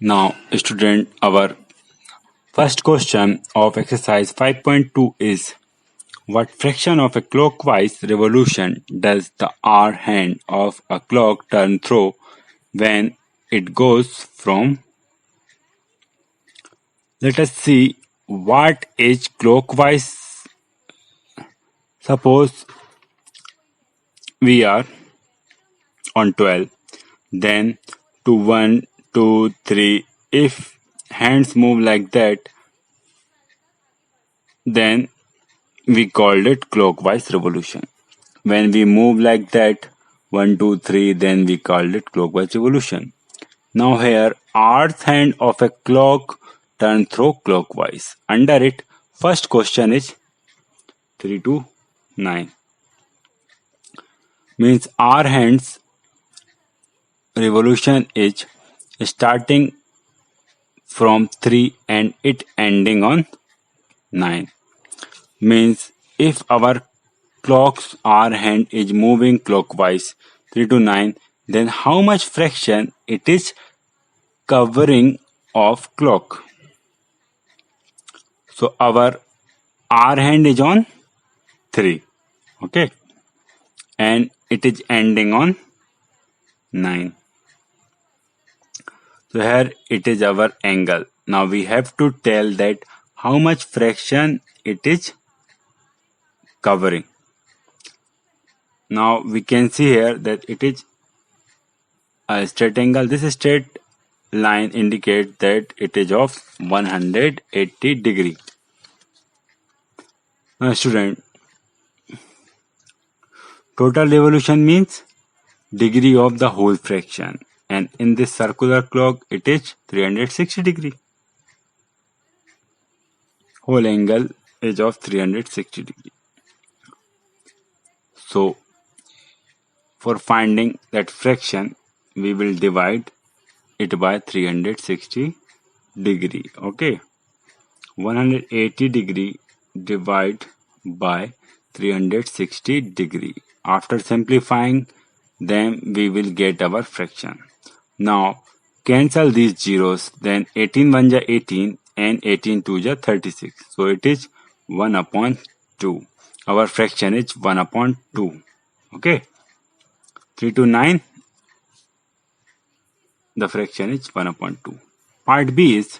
Now, student, our first question of exercise 5.2 is what fraction of a clockwise revolution does the hour hand of a clock turn through when it goes from? Let us see what is clockwise. Suppose we are on 12, then to 1, 2, 3. If hands move like that, then we called it clockwise revolution. When we move like that, 1, 2, 3, then we called it clockwise revolution. Now here, hour's hand of a clock turn through clockwise. Under it, first question is 3 to 9. Means our hand's revolution is starting from 3 and it ending on 9. Means if our clock's hour hand is moving clockwise 3 to 9, then how much fraction it is covering of clock? So our hour hand is on 3, okay, and it is ending on 9. So here it is our angle. Now we have to tell that how much fraction it is covering. Now we can see here that it is a straight angle. This straight line indicates that it is of 180 degree. Now student, total revolution means degree of the whole fraction, and in this circular clock it is 360 degree. Whole angle is of 360 degree. So for finding that fraction, we will divide it by 360 degree. Okay, 180 degree divide by 360 degree. After simplifying them, we will get our fraction. Now cancel these zeros. Then 18 1 ja 18 and 18 2 ja 36. So it is 1 upon 2. Our fraction is 1 upon 2. Okay. 3 to 9, the fraction is 1 upon 2. Part B is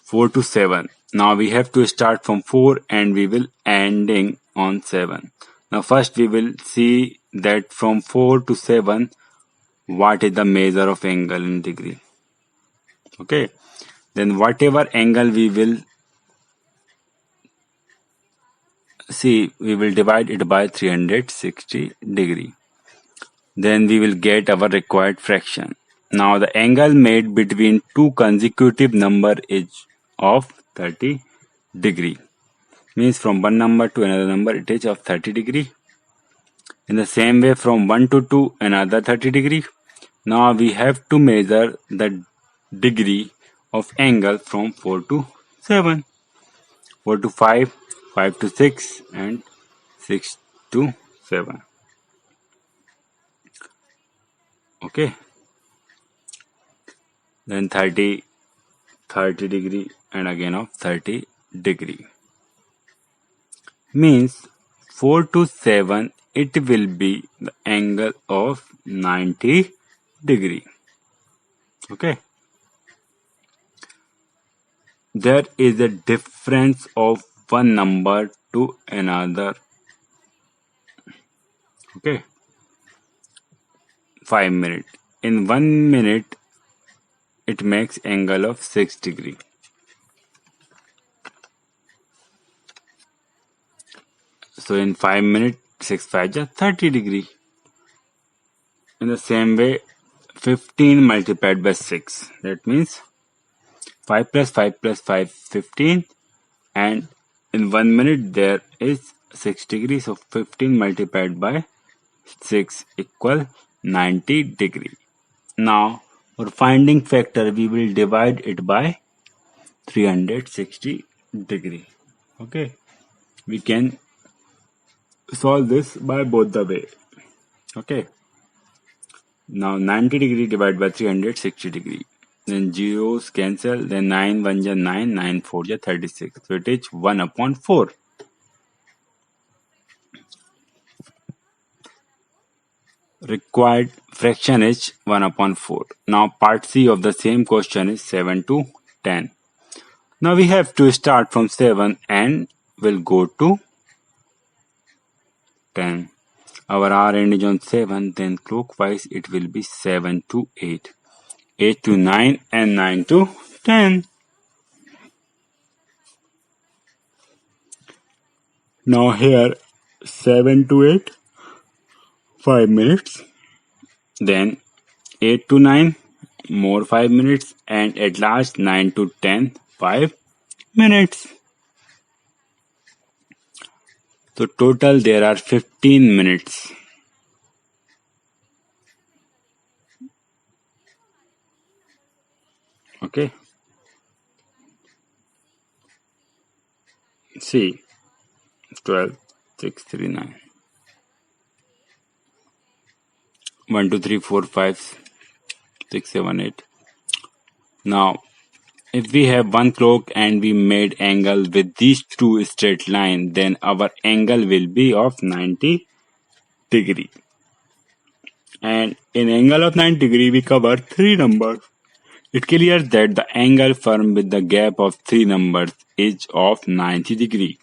4 to 7. Now we have to start from 4 and we will ending on 7. Now first we will see that from 4 to 7, what is the measure of angle in degree. Okay. Then whatever angle we will see, we will divide it by 360 degree. Then we will get our required fraction. Now the angle made between two consecutive number is of 30 degree. Means from one number to another number it is of 30 degree. In the same way from 1 to 2 another 30 degree. Now we have to measure the degree of angle from 4 to 7, 4 to 5, 5 to 6 and 6 to 7. Okay. Then 30 degree and again of 30 degree. Means 4 to 7 it will be the angle of 90 degree. Okay. There is a difference of one number to another. Okay. 5 minutes. In 1 minute it makes angle of 6 degree. So in 5 minutes 6 5 is 30 degree. In the same way 15 multiplied by 6, that means 5 plus 5 plus 5 15, and in 1 minute there is 6 degrees, so 15 multiplied by 6 equal 90 degree. Now for finding factor we will divide it by 360 degree. Okay, we can solve this by both the way. Okay, now 90 degree divided by 360 degree. then zeros cancel, then 9 1 ja 9, 9 4 ja 36. So it is 1 upon 4. Required fraction is 1 upon 4. Now part C of the same question is 7 to 10. Now we have to start from 7 and we'll go to 10. Our R end is on 7, then clockwise it will be 7 to 8. 8 to 9 and 9 to 10. Now here 7 to 8, 5 minutes. Then 8 to 9, more 5 minutes. And at last 9 to 10, 5 minutes. So total there are 15 minutes. Okay. See, 12, 6, 3, 9. 1, 2, 3, 4, 5, 6, 7, 8. Now, if we have one clock and we made angle with these two straight lines, then our angle will be of 90 degree. And in angle of 90 degree, we cover 3 numbers. It clears that the angle formed with the gap of 3 numbers is of 90 degree.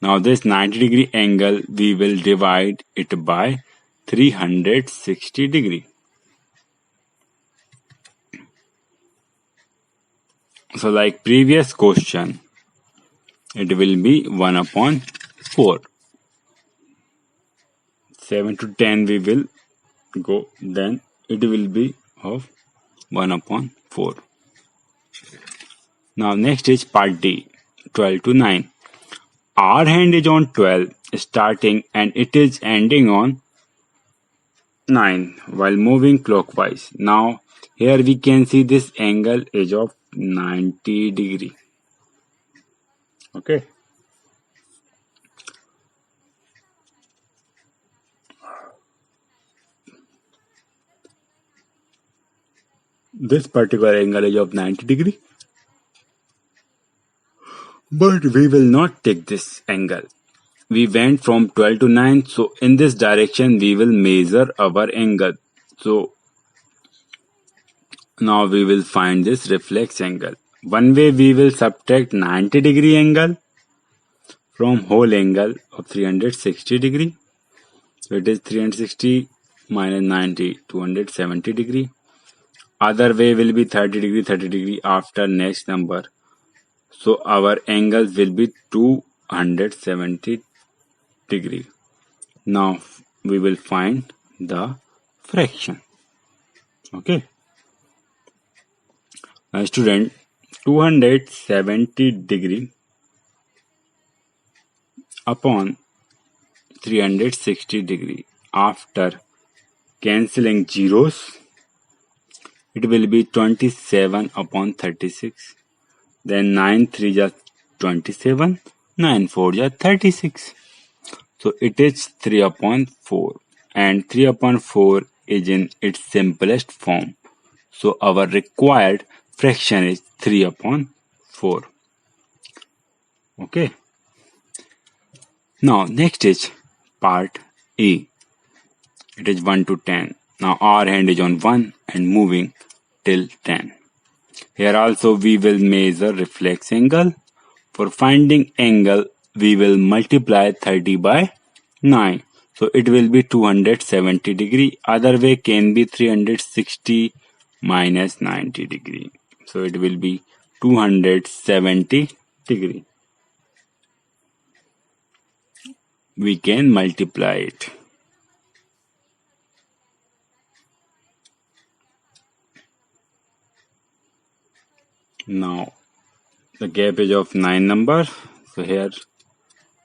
Now this 90 degree angle, we will divide it by 360 degree. So like previous question, it will be 1 upon 4. 7 to 10 we will go, then it will be of 1 upon 4. Now next is part D, 12 to 9. Our hand is on 12 starting and it is ending on 9 while moving clockwise. Now here we can see this angle is of 90 degree. Okay. This particular angle is of 90 degree. But we will not take this angle. We went from 12 to 9, so in this direction we will measure our angle. So now we will find this reflex angle. One way we will subtract 90 degree angle from whole angle of 360 degree. So it is 360 minus 90, 270 degree. Other way will be 30 degree after next number. So our angle will be 270 degree. Now we will find the fraction. Okay. Now student, 270 degree upon 360 degree. After cancelling zeros, it will be 27 upon 36. Then 9 3 is 27, 9 4 is 36. So it is 3 upon 4. And 3 upon 4 is in its simplest form. So our required fraction is 3 upon 4. Okay. Now next is part E. It is 1 to 10. Now our hand is on 1 and moving till 10. Here also we will measure reflex angle. For finding angle, we will multiply 30 by 9. So it will be 270 degree. Other way can be 360 minus 90 degree. So it will be 270 degree. We can multiply it. Now the gap is of 9 number. So here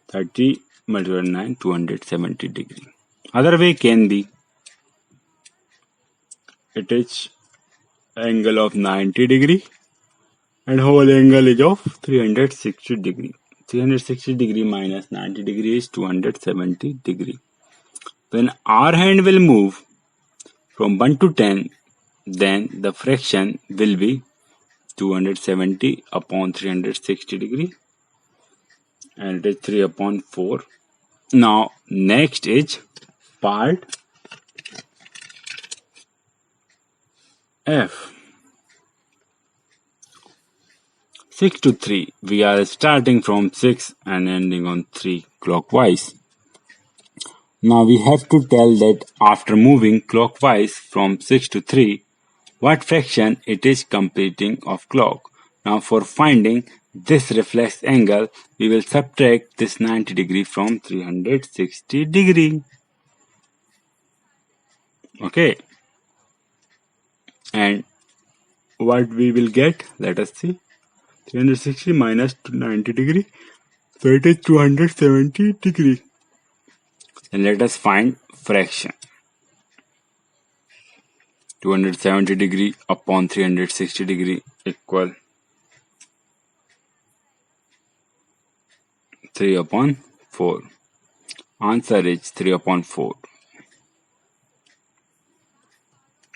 30 multiplied 9, 270 degree. Other way can be, it is angle of 90 degree and whole angle is of 360 degree. 360 degree minus 90 degree is 270 degree. When our hand will move from 1 to 10, then the fraction will be 270 upon 360 degree, and it is 3 upon 4. Now next is part F. 6 to 3. We are starting from 6 and ending on 3 clockwise. Now we have to tell that after moving clockwise from 6 to 3, what fraction it is completing of clock. Now for finding this reflex angle, we will subtract this 90 degree from 360 degree. Okay. And what we will get, let us see. 360 minus 90 degree, so it is 270 degree. And let us find fraction. 270 degree upon 360 degree equal 3 upon 4. Answer is 3 upon 4.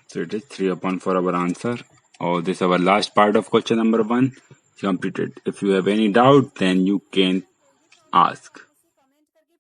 So it is 3 upon 4 our answer. Oh, this is our last part of question number 1 completed. If you have any doubt, then you can ask.